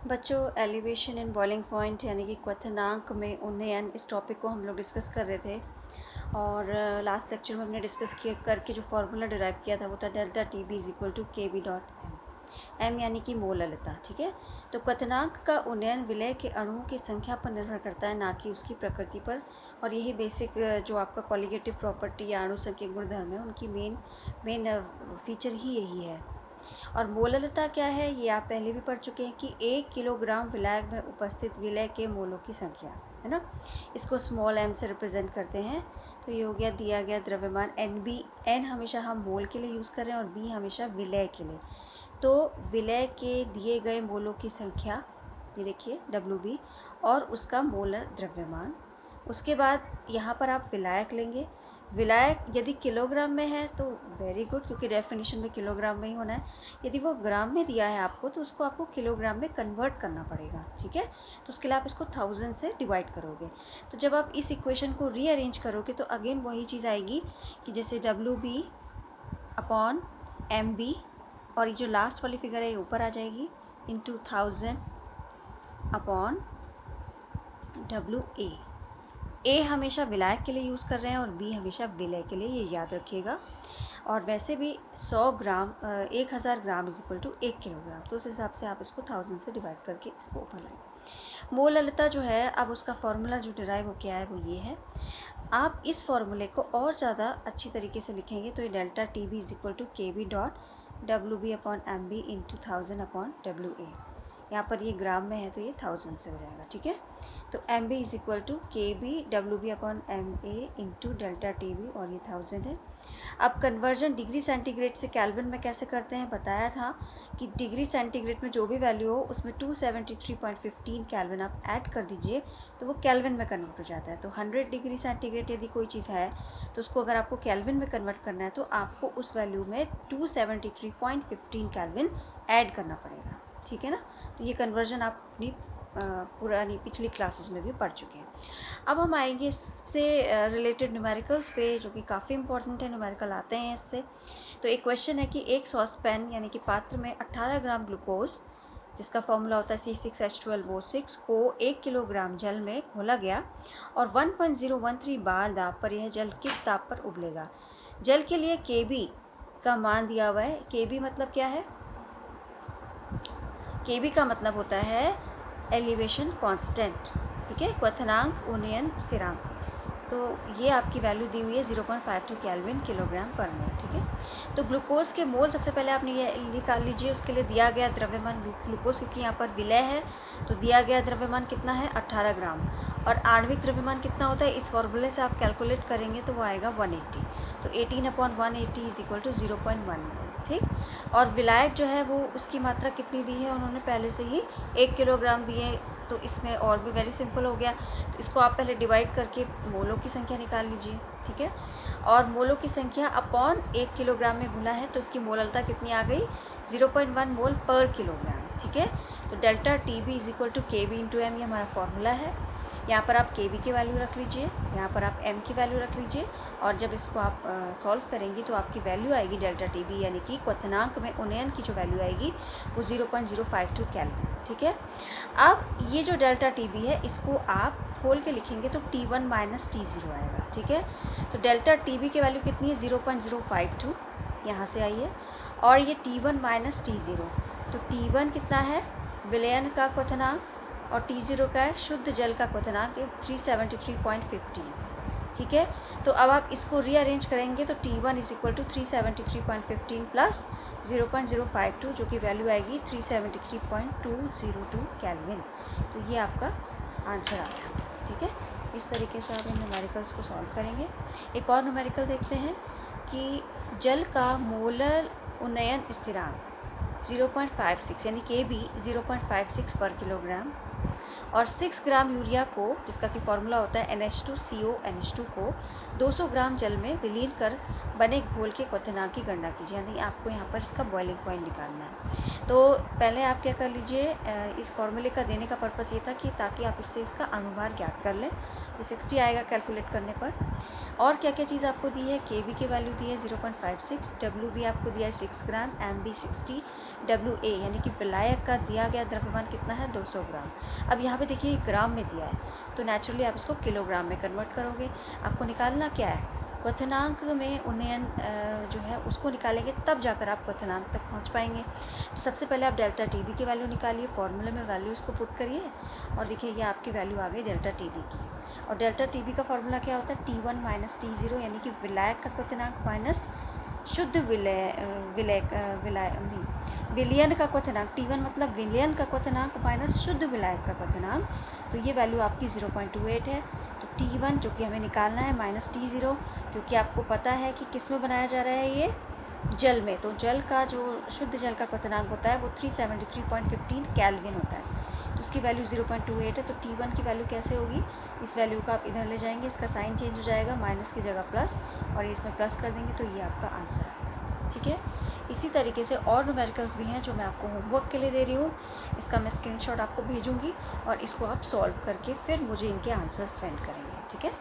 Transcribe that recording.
बच्चों, elevation and boiling point यानी कि क्वथनांक में उन्नयन, इस टॉपिक को हम लोग डिस्कस कर रहे थे। और लास्ट लेक्चर में हमने डिस्कस किया करके जो फार्मूला डिराइव किया था वो था delta T B is equal to K B dot M यानी कि मोललता। ठीक है, तो क्वथनांक का उन्नयन विलय के अणुओं की संख्या पर निर्भर करता है, ना कि उसकी प्रकृति पर। और यही बेसिक जो आपका कॉलिगेटिव प्रॉपर्टी या अणुसंख्यक गुणधर्म है, उनकी मेन फीचर ही यही है। और मोललता क्या है, ये आप पहले भी पढ़ चुके हैं कि 1 किलोग्राम विलायक में उपस्थित विलय के मोलों की संख्या है ना। इसको स्मॉल m से रिप्रेजेंट करते हैं। तो ये हो गया दिया गया द्रव्यमान NB। n हमेशा हम मोल के लिए यूज़ कर रहे हैं और b हमेशा विलय के लिए। तो विलय के दिए गए मोलों की संख्या, ये देखिए WB, और उसका मोलर द्रव्यमान। उसके बाद यहाँ पर आप विलायक लेंगे। विलायक यदि किलोग्राम में है तो वेरी गुड, क्योंकि डेफिनेशन में किलोग्राम में ही होना है। यदि वो ग्राम में दिया है आपको तो उसको आपको किलोग्राम में कन्वर्ट करना पड़ेगा। ठीक है, तो उसके लिए आप इसको 1000 से डिवाइड करोगे। तो जब आप इस इक्वेशन को रीअरेंज करोगे तो अगेन वही चीज़ आएगी कि जैसे WB अपॉन MB, और ये जो लास्ट वाली फिगर है ये ऊपर आ जाएगी, इंटू 1000 अपॉन WA। ए हमेशा विलायक के लिए यूज़ कर रहे हैं और बी हमेशा विलय के लिए, ये याद रखिएगा। और वैसे भी 100 gram 1000 gram is equal to 1 kilogram, तो उस हिसाब से आप इसको 1000 से डिवाइड करके इसको ऊपर लाएंगे। मोललता जो है, अब उसका फॉर्मूला जो डिराइव हो गया है वो ये है। आप इस फॉर्मूले को और ज़्यादा अच्छी तरीके से लिखेंगे तो ये delta T B is equal to K B dot WB upon MB into 1000 upon WA। यहाँ पर ये ग्राम में है तो ये 1000 से हो जाएगा। ठीक है, तो MB is equal to KB WB upon MA into delta TB, और ये 1000 है। अब कन्वर्जन डिग्री सेंटीग्रेड से केल्विन में कैसे करते हैं, बताया था कि डिग्री सेंटीग्रेड में जो भी वैल्यू हो उसमें 273.15 केल्विन आप ऐड कर दीजिए तो वो केल्विन में कन्वर्ट हो जाता है। तो 100 डिग्री सेंटीग्रेड यदि कोई चीज़ है तो उसको अगर आपको केल्विन में कन्वर्ट करना है तो आपको उस वैल्यू में 273.15 केल्विन ऐड करना पड़ेगा। ठीक है ना, तो ये कन्वर्जन आप अपनी पुरानी पिछली क्लासेस में भी पढ़ चुके हैं। अब हम आएंगे इससे रिलेटेड न्यूमेरिकल्स पे, जो कि काफ़ी इंपॉर्टेंट है, न्यूमेरिकल आते हैं इससे। तो एक क्वेश्चन है कि एक सॉसपैन यानी कि पात्र में 18 ग्राम ग्लूकोज, जिसका फॉर्मूला होता है C6H12O6, को 1 किलोग्राम जल में घोला गया और 1.013 बार दाब पर यह जल किस ताप पर उबलेगा। जल के लिए KB का मान दिया हुआ है। KB मतलब क्या है, KB का मतलब होता है एलिवेशन कांस्टेंट। ठीक है, क्वथनांक उन्नयन स्थिरांक। तो ये आपकी वैल्यू दी हुई है 0.52 केल्विन किलोग्राम पर मोल। ठीक है, तो ग्लूकोज के मोल सबसे पहले आपने ये निकाल लीजिए। उसके लिए दिया गया द्रव्यमान ग्लूकोज, क्योंकि यहाँ पर विलय है तो दिया गया द्रव्यमान कितना है, 18 ग्राम। और आणविक द्रव्यमान कितना होता है, इस फॉर्मूले से आप कैलकुलेट करेंगे तो वो आएगा 180। तो 18/180 इज इक्वल टू 0.1 मोल। ठीक, और विलायक जो है वो उसकी मात्रा कितनी दी है, उन्होंने पहले से ही 1 किलोग्राम दिए। तो इसमें और भी वेरी सिंपल हो गया, तो इसको आप पहले डिवाइड करके मोलों की संख्या निकाल लीजिए। ठीक है, और मोलों की संख्या अपॉन 1 किलोग्राम में घुला है तो इसकी मोललता कितनी आ गई, 0.1 मोल पर किलोग्राम। ठीक है, तो delta TB is equal to KB into M, ये हमारा फॉर्मूला है। यहाँ पर आप KB की वैल्यू रख लीजिए, यहाँ पर आप M की वैल्यू रख लीजिए, और जब इसको आप सॉल्व करेंगी तो आपकी वैल्यू आएगी डेल्टा TB यानी कि क्वथनांक में उन्नयन की जो वैल्यू आएगी वो 0.052 केल्विन। ठीक है, अब ये जो डेल्टा TB है इसको आप खोल के लिखेंगे तो T1 माइनस T0 आएगा। ठीक है, तो डेल्टा TB की वैल्यू कितनी है, 0.052, यहाँ से आई है। और ये T1 माइनस T0, तो T1 कितना है, विलयन का क्वथनांक, और T0 का है शुद्ध जल का क्वथनांक 373.15। ठीक है, तो अब आप इसको रीअरेंज करेंगे तो T1 is equal to 373.15 plus 0.052, जो कि वैल्यू आएगी 373.202 केल्विन। तो ये आपका आंसर आ गया। ठीक है, इस तरीके से आप इन न्यूमेरिकल्स को सॉल्व करेंगे। एक और न्यूमेरिकल देखते हैं कि जल का मोलर उन्नयन स्थिरांक 0.56 यानी KB 0.56 पर किलोग्राम, और 6 ग्राम यूरिया को, जिसका कि फॉर्मूला होता है NH2CO को 200 ग्राम जल में विलीन कर बने घोल के क्वथनांक की गणना कीजिए। यानी आपको यहाँ पर इसका बॉइलिंग पॉइंट निकालना है। तो पहले आप क्या कर लीजिए, इस फॉर्मूले का देने का पर्पस ये था कि ताकि आप इससे इसका अणुभार ज्ञात कर लें। ये 60 आएगा कैलकुलेट करने पर। और क्या क्या चीज़ आपको दी है, Kb की वैल्यू दी है 0.56, Wb आपको दिया है 6 ग्राम, Mb 60, Wa यानी कि विलायक का दिया गया द्रव्यमान कितना है 200 ग्राम। अब यहाँ पे देखिए ग्राम में दिया है, तो नेचुरली आप इसको किलोग्राम में कन्वर्ट करोगे। आपको निकालना क्या है, क्वथनांक में उन्नयन जो है उसको निकालेंगे, तब जाकर आप क्वथनांक तक पहुंच पाएंगे। तो सबसे पहले आप डेल्टा टीबी की वैल्यू निकालिए, फॉर्मूले में वैल्यू इसको पुट करिए और देखिए ये आपकी वैल्यू आ गई डेल्टा टीबी की। और डेल्टा टीबी का फॉर्मूला क्या होता है, T1 माइनस T0 यानी कि विलायक का क्वथनांक माइनस शुद्ध विलयन का क्वथनांक। T1 मतलब विलयन का क्वथनांक माइनस शुद्ध विलायक का क्वथनांक। तो ये वैल्यू आपकी 0.28 है। तो T1 जो कि हमें निकालना है माइनस T0, क्योंकि आपको पता है कि किस में बनाया जा रहा है, ये जल में। तो जल का जो शुद्ध जल का क्वथनांक होता है वो 373.15 केल्विन होता है। तो उसकी वैल्यू 0.28 है। तो T1 की वैल्यू कैसे होगी, इस वैल्यू का आप इधर ले जाएंगे, इसका साइन चेंज हो जाएगा, माइनस की जगह प्लस, और इसमें प्लस कर देंगे तो ये आपका आंसर है। ठीक है, इसी तरीके से और न्यूमेरिकल्स भी हैं जो मैं आपको होमवर्क के लिए दे रही हूँ। इसका मैं स्क्रीनशॉट आपको भेजूँगी और इसको आप सॉल्व करके फिर मुझे इनके आंसर सेंड करेंगे। ठीक है।